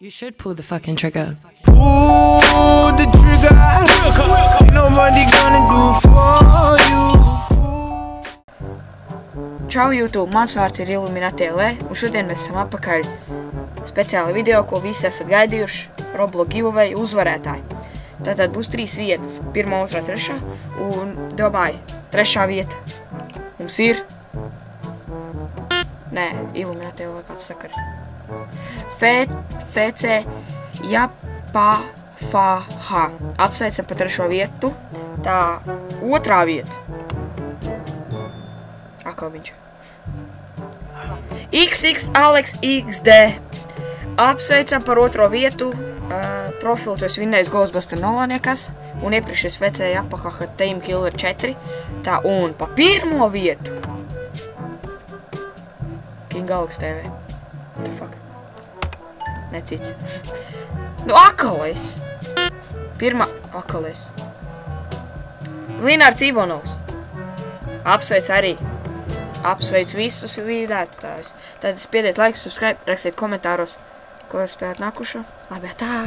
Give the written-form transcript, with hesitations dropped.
You should pull the fucking trigger. Pull the trigger. Nobody gonna do for you. Čau YouTube, mans vārds ir Illuminati LV, un šodien mēs esam atpakaļ speciāli video, ko visi esat gaidījuši, Roblox giveaway uzvarētāji. Tātad būs 3 vietas, 1, 2, 3, un domāju, 3. vieta mums ir... Nē, Illuminati LV kāds sakars. FC Japafah. Apsveicam par 3. vietu. Tā 2. vieta. Akal viņš. XX Alex XD. Apsveicam par 2. vietu. Profilu tu esi vinnējis Ghostbuster Nolaniekas. Un iepriekšējais FC Japafah Team Killer 4. Tā un pa 1. vietu. King Alex TV. What the fuck? Necīts. Nu, akalēs. 1. akalēs. Linārds Ivanovs. Apsveic arī. Apsveic visus vīdētājus. Tad spiediet laiku, subscribe, rakstiet komentāros, ko spēlēt nākušo. Labi, tā!